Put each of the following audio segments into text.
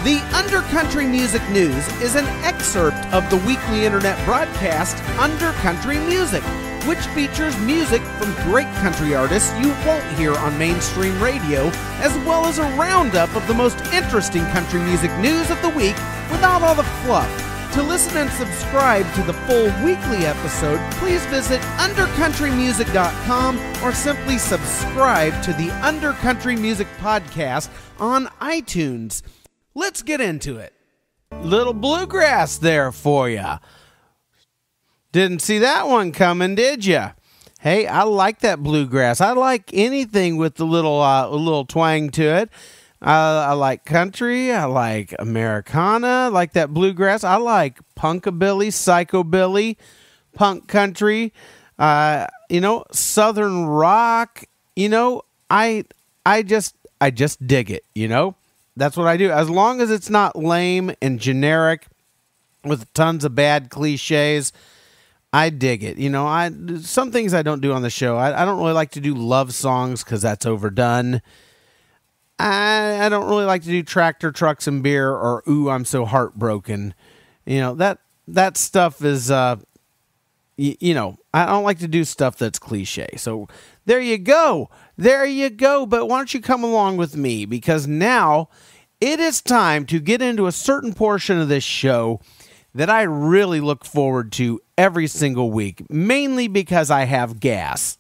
The Undercountry Music News is an excerpt of the weekly internet broadcast Undercountry Music, which features music from great country artists you won't hear on mainstream radio, as well as a roundup of the most interesting country music news of the week without all the fluff. To listen and subscribe to the full weekly episode, please visit undercountrymusic.com or simply subscribe to the Undercountry Music Podcast on iTunes. Let's get into it. Little bluegrass there for you. Didn't see that one coming, did you? Hey, I like that bluegrass. I like anything with the little twang to it. I like country. I like Americana. I like that bluegrass. I like punkabilly, psychobilly, punk country. Southern rock. I just dig it. That's what I do. As long as it's not lame and generic with tons of bad cliches, I dig it. Some things I don't do on the show. I don't really like to do love songs because that's overdone. I don't really like to do tractor trucks and beer or ooh, I'm so heartbroken. That stuff is, I don't like to do stuff that's cliche. So there you go. But why don't you come along with me? Because now it is time to get into a certain portion of this show that I really look forward to every single week, mainly because I have gas.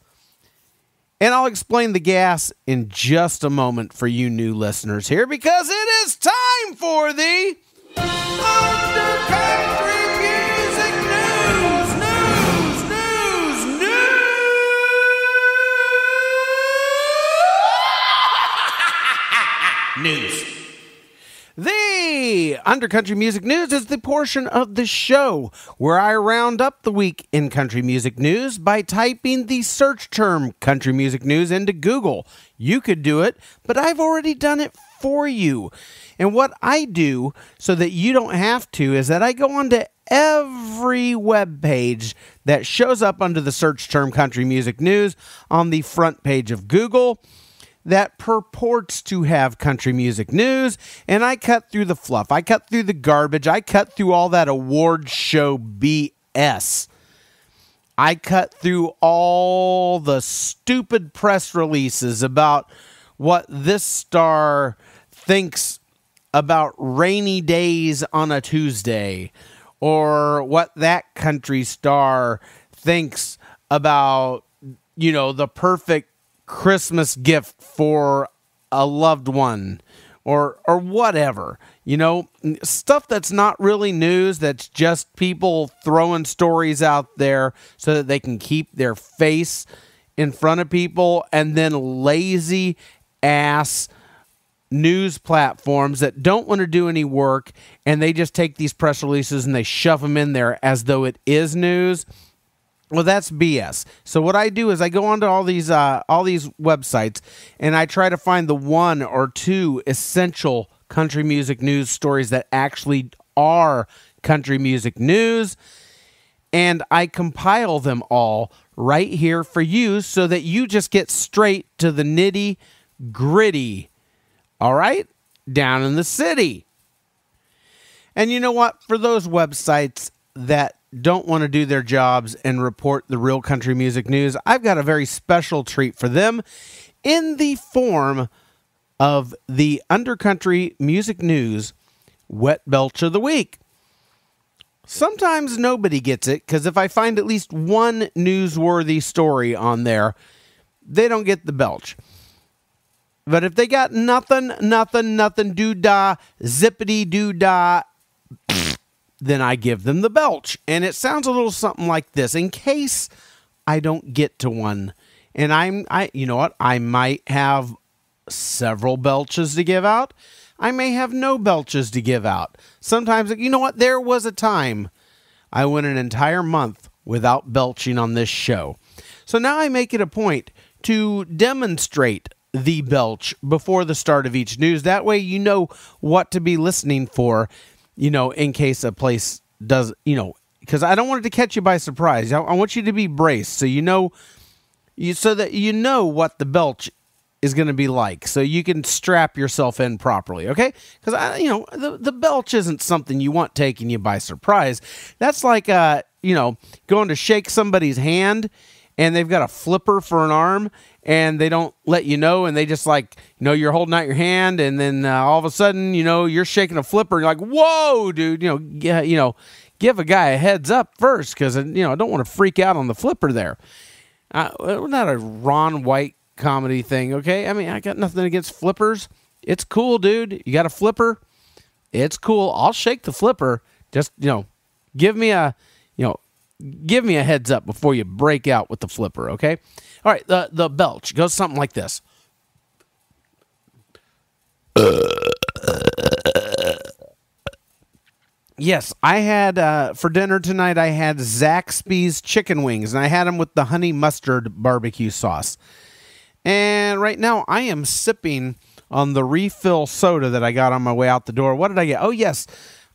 And I'll explain the gas in just a moment for you new listeners here, because it is time for the Undercountry Music News. The Undercountry Music News is the portion of the show where I round up the week in country music news by typing the search term country music news into Google. You could do it, but I've already done it for you. And what I do so that you don't have to is that I go onto every web page that shows up under the search term country music news on the front page of Google that purports to have country music news, and I cut through the fluff. I cut through the garbage. I cut through all that award show BS. I cut through all the stupid press releases about what this star thinks about rainy days on a Tuesday, or what that country star thinks about, the perfect Christmas gift for a loved one, or whatever, stuff that's not really news, that's just people throwing stories out there so that they can keep their face in front of people, and then lazy ass news platforms that don't want to do any work, and they just take these press releases and they shove them in there as though it is news. Well, that's BS. So what I do is I go onto all these websites, and I try to find the one or two essential country music news stories that actually are country music news, and I compile them all right here for you so that you just get straight to the nitty-gritty, all right, down in the city. And you know what? For those websites that don't want to do their jobs and report the real country music news, I've got a very special treat for them in the form of the Undercountry Music News Wet Belch of the Week. Sometimes nobody gets it, because if I find at least one newsworthy story on there, they don't get the belch. But if they got nothing, doo-dah, zippity-doo-dah, then I give them the belch. And it sounds a little something like this, in case I don't get to one. And you know what? I might have several belches to give out. I may have no belches to give out. Sometimes, you know what? There was a time I went an entire month without belching on this show. So now I make it a point to demonstrate the belch before the start of each news. That way you know what to be listening for, in case a place does, because I don't want it to catch you by surprise. I want you to be braced so so that you know what the belch is going to be like, so you can strap yourself in properly, okay? Because the belch isn't something you want taking you by surprise. That's like going to shake somebody's hand and they've got a flipper for an arm and they don't let you know, and they just you're holding out your hand, and then all of a sudden you're shaking a flipper and you're like, whoa, dude, give a guy a heads up first, because I don't want to freak out on the flipper there. Not a Ron White comedy thing, okay? I mean, I got nothing against flippers. It's cool, dude. You got a flipper? It's cool. I'll shake the flipper. Just, give me a heads up before you break out with the flipper, okay? All right, the belch goes something like this. Yes, I had, for dinner tonight, I had Zaxby's chicken wings, and I had them with the honey mustard barbecue sauce. And right now, I am sipping on the refill soda that I got on my way out the door. What did I get? Oh, yes,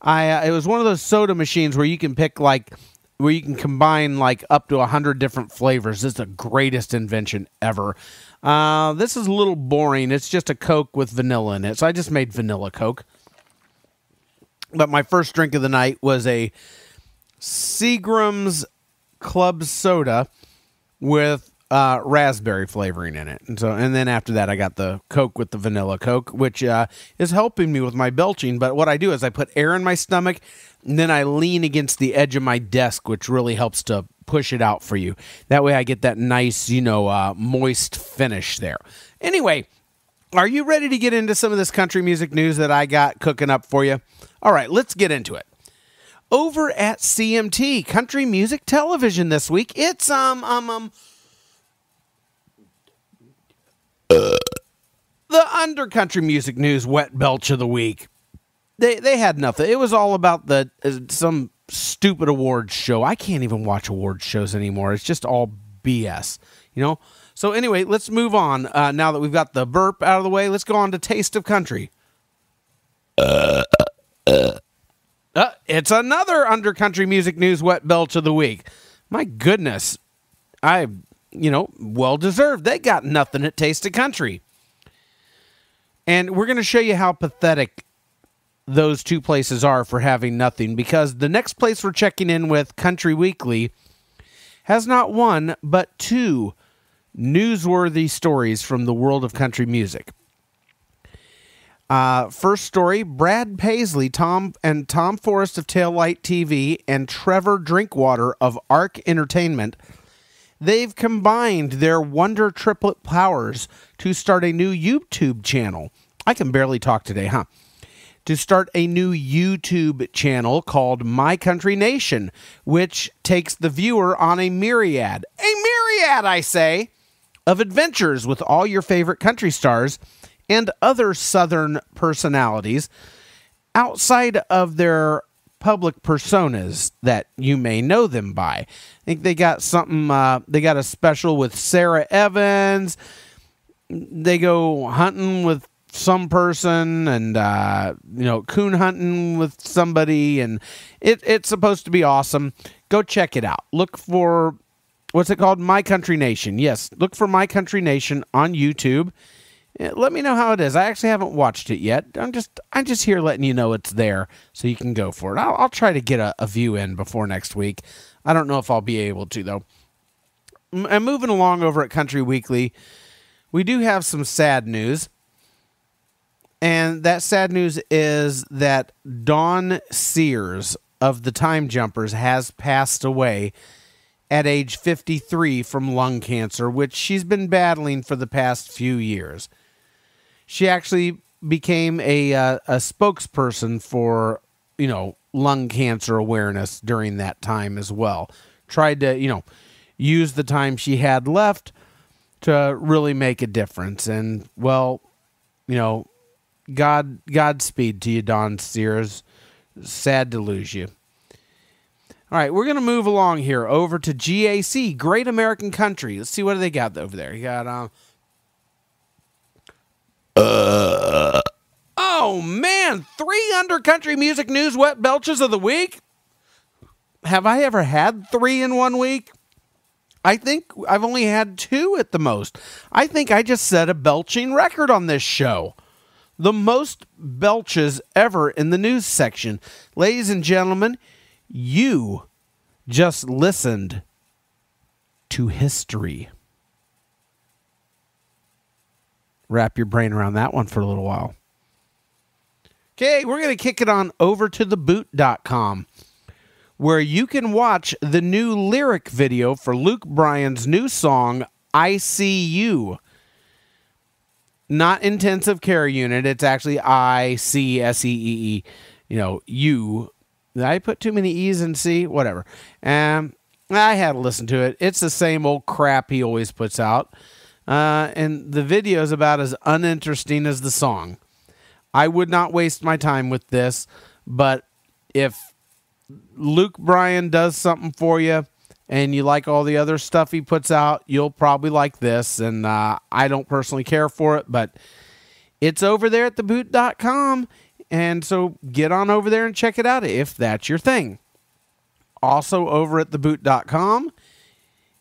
it was one of those soda machines where you can pick, where you can combine, up to 100 different flavors. This is the greatest invention ever. This is a little boring. It's just a Coke with vanilla in it, so I just made vanilla Coke. But my first drink of the night was a Seagram's Club Soda with raspberry flavoring in it. And then after that, I got the Coke with the vanilla Coke, which is helping me with my belching. But what I do is I put air in my stomach, and then I lean against the edge of my desk, which really helps to push it out for you. That way I get that nice, moist finish there. Anyway, are you ready to get into some of this country music news that I got cooking up for you? All right, let's get into it. Over at CMT, Country Music Television this week, it's the Under Country Music News Wet Belch of the Week. They had nothing. It was all about some stupid awards show. I can't even watch awards shows anymore. It's just all BS, So anyway, let's move on. Now that we've got the burp out of the way, let's go on to Taste of Country. It's another Under Country Music News Wet Belch of the Week. My goodness. Well deserved. They got nothing at Taste of Country. And we're going to show you how pathetic those two places are for having nothing, because the next place we're checking in with, Country Weekly, has not one, but two newsworthy stories from the world of country music. First story, Brad Paisley, Tom Forrest of Taillight TV, and Trevor Drinkwater of Arc Entertainment, they've combined their wonder triplet powers to start a new YouTube channel. I can barely talk today, huh? To start a new YouTube channel called My Country Nation, which takes the viewer on a myriad, I say, of adventures with all your favorite country stars and other Southern personalities outside of their public personas that you may know them by. I think they got something, they got a special with Sarah Evans. They go hunting with some person, and coon hunting with somebody, and it's supposed to be awesome. Go check it out. Look for, what's it called? My Country Nation. Yes, look for My Country Nation on YouTube. Let me know how it is. I actually haven't watched it yet. I'm just here letting you know it's there, so you can go for it. I'll try to get a view in before next week. I don't know if I'll be able to, though. And moving along over at Country Weekly, we do have some sad news. And that sad news is that Dawn Sears of the Time Jumpers has passed away at age 53 from lung cancer, which she's been battling for the past few years. She actually became a spokesperson for, lung cancer awareness during that time as well. Tried to, use the time she had left to really make a difference. And, well, Godspeed to you, Dawn Sears. Sad to lose you. All right, we're going to move along here over to GAC, Great American Country. Let's see what they got over there. You got, oh, man, 3 Under Country Music News Wet Belches of the Week? Have I ever had 3 in one week? I think I've only had 2 at the most. I think I just set a belching record on this show. The most belches ever in the news section. Ladies and gentlemen, you just listened to history. Wrap your brain around that one for a little while. Okay, we're going to kick it on over to theboot.com, where you can watch the new lyric video for Luke Bryan's new song, I See You. Not intensive care unit. It's actually I-C-S-E-E-E. You. Did I put too many E's in C? Whatever. I had to listen to it. It's the same old crap he always puts out. And the video is about as uninteresting as the song. I would not waste my time with this, but if Luke Bryan does something for you and you like all the other stuff he puts out, you'll probably like this. And I don't personally care for it, but it's over there at theboot.com. And so get on over there and check it out if that's your thing. Also over at theboot.com,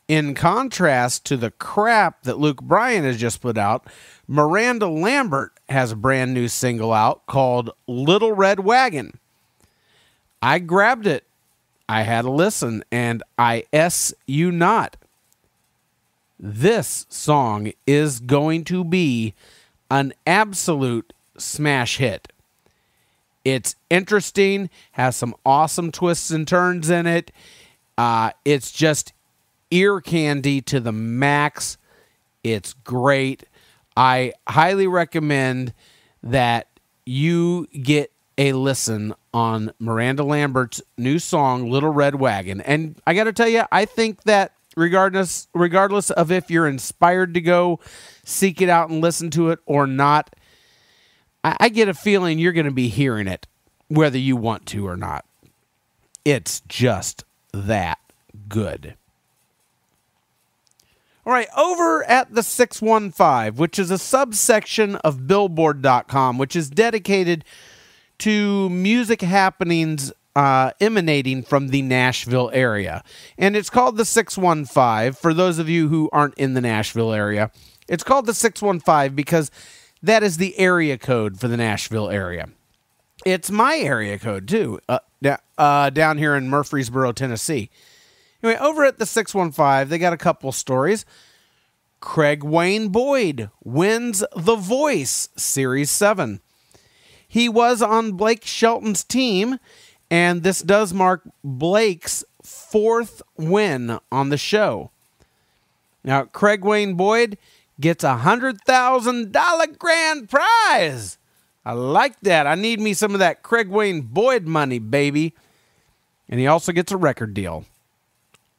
in contrast to the crap that Luke Bryan has just put out, Miranda Lambert has a brand new single out called Little Red Wagon. I grabbed it. I had a listen, and I S you not. This song is going to be an absolute smash hit. It's interesting, has some awesome twists and turns in it. It's just ear candy to the max. It's great. I highly recommend that you get a listen on Miranda Lambert's new song, Little Red Wagon. And I got to tell you, I think that regardless of if you're inspired to go seek it out and listen to it or not, I get a feeling you're going to be hearing it, whether you want to or not. It's just that good. All right, over at the 615, which is a subsection of Billboard.com, which is dedicated to music happenings emanating from the Nashville area. And it's called the 615. For those of you who aren't in the Nashville area, it's called the 615 because that is the area code for the Nashville area. It's my area code, too, down here in Murfreesboro, Tennessee. Anyway, over at the 615, they got a couple stories. Craig Wayne Boyd wins The Voice Series 7. He was on Blake Shelton's team, and this does mark Blake's 4th win on the show. Now, Craig Wayne Boyd gets a $100,000 grand prize. I like that. I need me some of that Craig Wayne Boyd money, baby. And he also gets a record deal.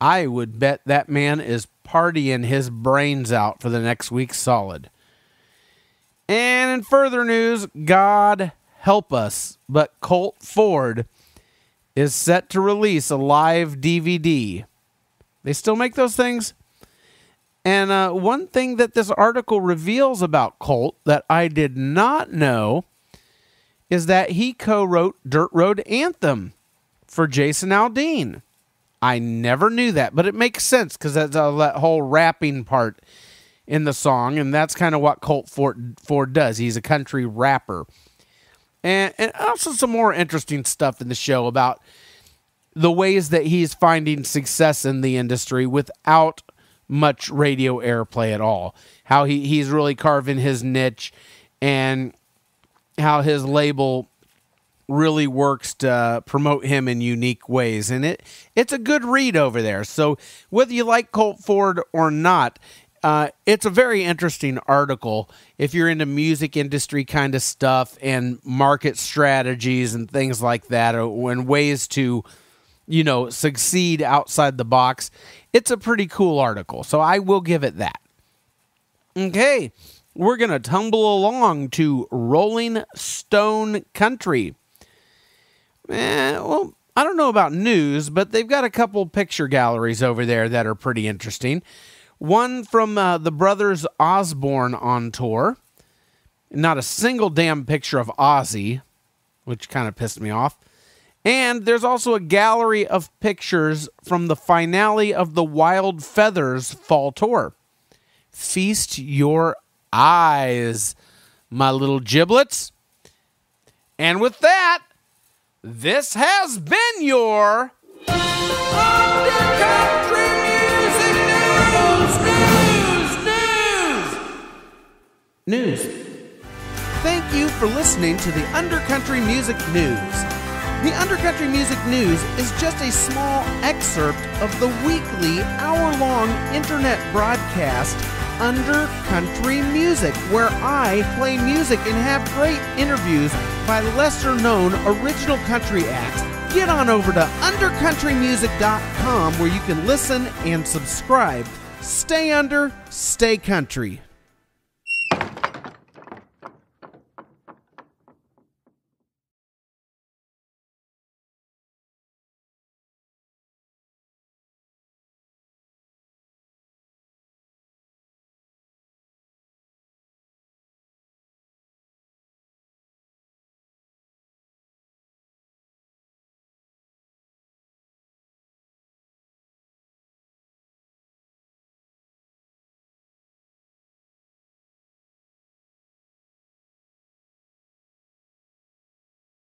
I would bet that man is partying his brains out for the next week solid. And in further news, God help us, but Colt Ford is set to release a live DVD. They still make those things? And one thing that this article reveals about Colt that I did not know is that he co-wrote Dirt Road Anthem for Jason Aldean. I never knew that, but it makes sense because that's that whole rapping part in the song, and that's kind of what Colt Ford does. He's a country rapper. And also some more interesting stuff in the show about the ways that he's finding success in the industry without much radio airplay at all. How he's really carving his niche and how his label really works to promote him in unique ways. And it's a good read over there. So whether you like Colt Ford or not, it's a very interesting article if you're into music industry kind of stuff and market strategies and things like that, and ways to, succeed outside the box. It's a pretty cool article, so I will give it that. Okay, we're going to tumble along to Rolling Stone Country. Well, I don't know about news, but they've got a couple picture galleries over there that are pretty interesting. One from the brothers Osbourne on tour. Not a single damn picture of Ozzy, which kind of pissed me off. And there's also a gallery of pictures from the finale of the Wild Feathers fall tour. Feast your eyes, my little giblets. And with that, this has been your Undercountry Music News. Thank you for listening to the Undercountry Music News. The Undercountry Music News is just a small excerpt of the weekly hour-long internet broadcast Undercountry Music, where I play music and have great interviews by lesser-known original country acts. Get on over to undercountrymusic.com where you can listen and subscribe. Stay under, stay country.